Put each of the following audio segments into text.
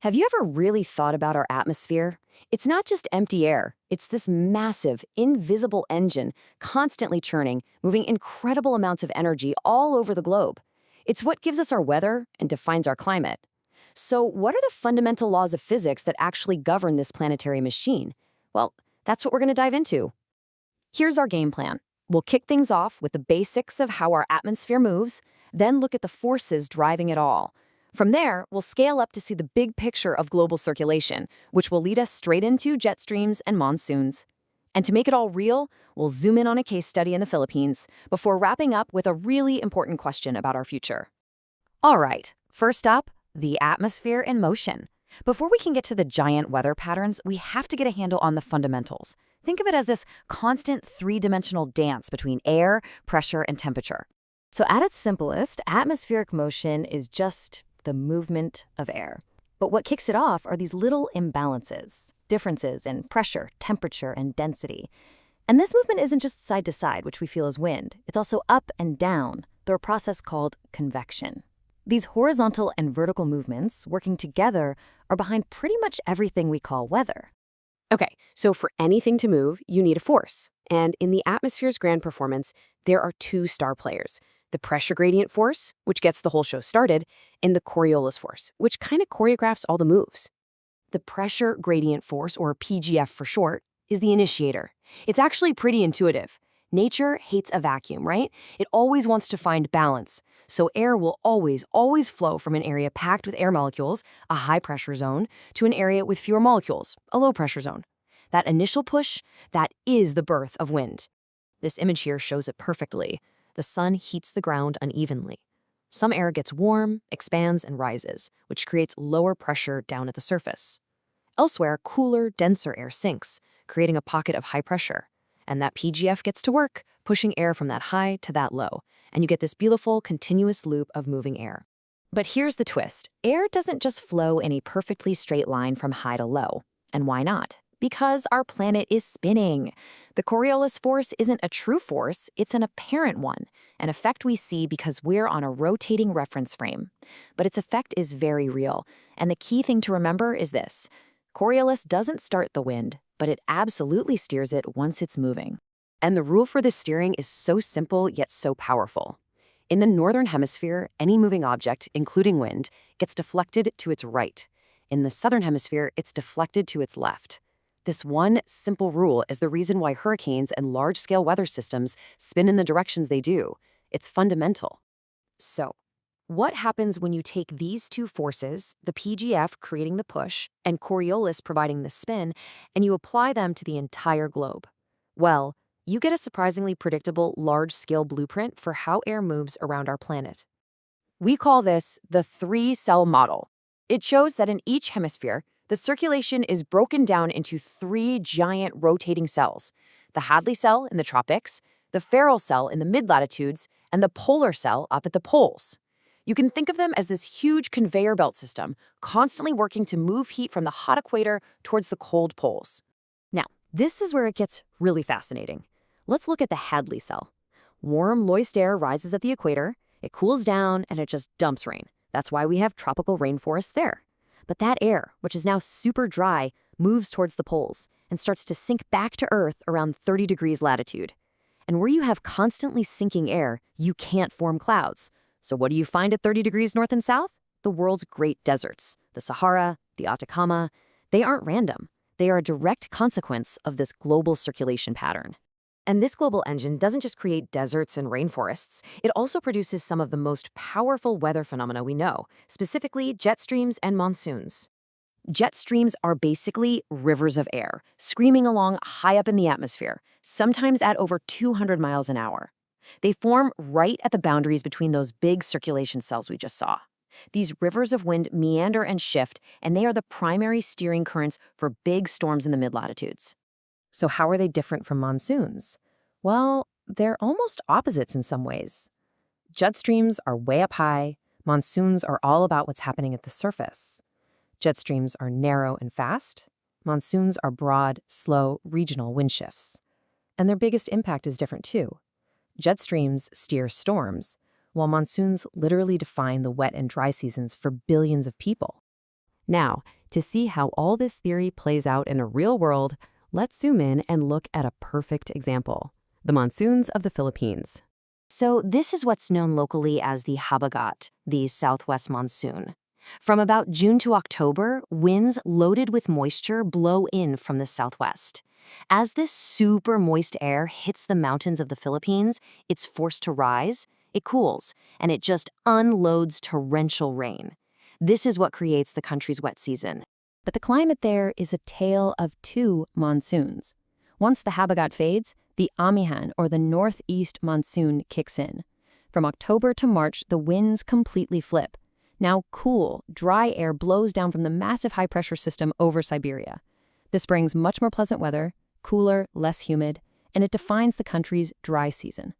Have you ever really thought about our atmosphere? It's not just empty air. It's this massive, invisible engine, constantly churning, moving incredible amounts of energy all over the globe. It's what gives us our weather and defines our climate. So, what are the fundamental laws of physics that actually govern this planetary machine? Well, that's what we're going to dive into. Here's our game plan. We'll kick things off with the basics of how our atmosphere moves, then look at the forces driving it all. From there, we'll scale up to see the big picture of global circulation, which will lead us straight into jet streams and monsoons. And to make it all real, we'll zoom in on a case study in the Philippines before wrapping up with a really important question about our future. All right, first up, the atmosphere in motion. Before we can get to the giant weather patterns, we have to get a handle on the fundamentals. Think of it as this constant three-dimensional dance between air, pressure, and temperature. So at its simplest, atmospheric motion is just the movement of air. But what kicks it off are these little imbalances, differences in pressure, temperature, and density. And this movement isn't just side to side, which we feel as wind. It's also up and down through a process called convection. These horizontal and vertical movements, working together, are behind pretty much everything we call weather. Okay, so for anything to move, you need a force. And in the atmosphere's grand performance, there are two star players: the pressure gradient force, which gets the whole show started, and the Coriolis force, which kind of choreographs all the moves. The pressure gradient force, or PGF for short, is the initiator. It's actually pretty intuitive. Nature hates a vacuum, right? It always wants to find balance. So air will always flow from an area packed with air molecules, a high-pressure zone, to an area with fewer molecules, a low-pressure zone. That initial push, that is the birth of wind. This image here shows it perfectly. The sun heats the ground unevenly. Some air gets warm, expands, and rises, which creates lower pressure down at the surface. Elsewhere, cooler, denser air sinks, creating a pocket of high pressure. And that PGF gets to work, pushing air from that high to that low, and you get this beautiful, continuous loop of moving air. But here's the twist. Air doesn't just flow in a perfectly straight line from high to low. And why not? Because our planet is spinning. The Coriolis force isn't a true force, it's an apparent one, an effect we see because we're on a rotating reference frame. But its effect is very real, and the key thing to remember is this: Coriolis doesn't start the wind, but it absolutely steers it once it's moving. And the rule for this steering is so simple yet so powerful. In the northern hemisphere, any moving object, including wind, gets deflected to its right. In the southern hemisphere, it's deflected to its left. This one simple rule is the reason why hurricanes and large-scale weather systems spin in the directions they do. It's fundamental. So, what happens when you take these two forces, the PGF creating the push and Coriolis providing the spin, and you apply them to the entire globe? Well, you get a surprisingly predictable large-scale blueprint for how air moves around our planet. We call this the three-cell model. It shows that in each hemisphere, the circulation is broken down into three giant rotating cells: the Hadley cell in the tropics, the Ferrel cell in the mid-latitudes, and the polar cell up at the poles. You can think of them as this huge conveyor belt system, constantly working to move heat from the hot equator towards the cold poles. Now, this is where it gets really fascinating. Let's look at the Hadley cell. Warm, moist air rises at the equator, it cools down, and it just dumps rain. That's why we have tropical rainforests there. But that air, which is now super dry, moves towards the poles and starts to sink back to Earth around 30 degrees latitude. And where you have constantly sinking air, you can't form clouds. So what do you find at 30 degrees north and south? The world's great deserts, the Sahara, the Atacama. They aren't random. They are a direct consequence of this global circulation pattern. And this global engine doesn't just create deserts and rainforests, it also produces some of the most powerful weather phenomena we know, specifically jet streams and monsoons. Jet streams are basically rivers of air, screaming along high up in the atmosphere, sometimes at over 200 miles an hour. They form right at the boundaries between those big circulation cells we just saw. These rivers of wind meander and shift, and they are the primary steering currents for big storms in the mid-latitudes. So how are they different from monsoons? Well, they're almost opposites in some ways. Jet streams are way up high. Monsoons are all about what's happening at the surface. Jet streams are narrow and fast. Monsoons are broad, slow, regional wind shifts. And their biggest impact is different too. Jet streams steer storms, while monsoons literally define the wet and dry seasons for billions of people. Now, to see how all this theory plays out in a real world, let's zoom in and look at a perfect example: the monsoons of the Philippines. So this is what's known locally as the habagat, the southwest monsoon. From about June to October, winds loaded with moisture blow in from the southwest. As this super moist air hits the mountains of the Philippines, it's forced to rise, it cools, and it just unloads torrential rain. This is what creates the country's wet season. But the climate there is a tale of two monsoons. Once the habagat fades, the amihan, or the northeast monsoon, kicks in. From October to March, the winds completely flip. Now cool, dry air blows down from the massive high-pressure system over Siberia. This brings much more pleasant weather, cooler, less humid, and it defines the country's dry season.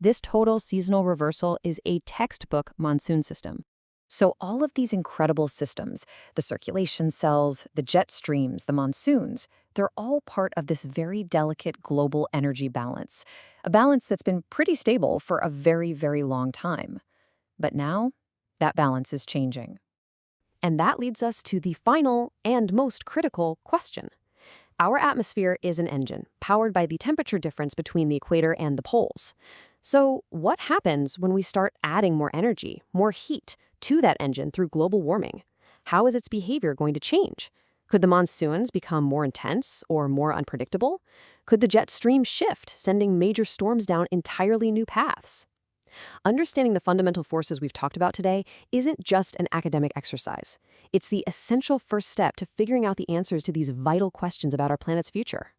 This total seasonal reversal is a textbook monsoon system. So all of these incredible systems, the circulation cells, the jet streams, the monsoons, they're all part of this very delicate global energy balance, a balance that's been pretty stable for a very, very long time. But now, that balance is changing. And that leads us to the final and most critical question. Our atmosphere is an engine, powered by the temperature difference between the equator and the poles. So what happens when we start adding more energy, more heat, to that engine through global warming? How is its behavior going to change? Could the monsoons become more intense or more unpredictable? Could the jet stream shift, sending major storms down entirely new paths? Understanding the fundamental forces we've talked about today isn't just an academic exercise. It's the essential first step to figuring out the answers to these vital questions about our planet's future.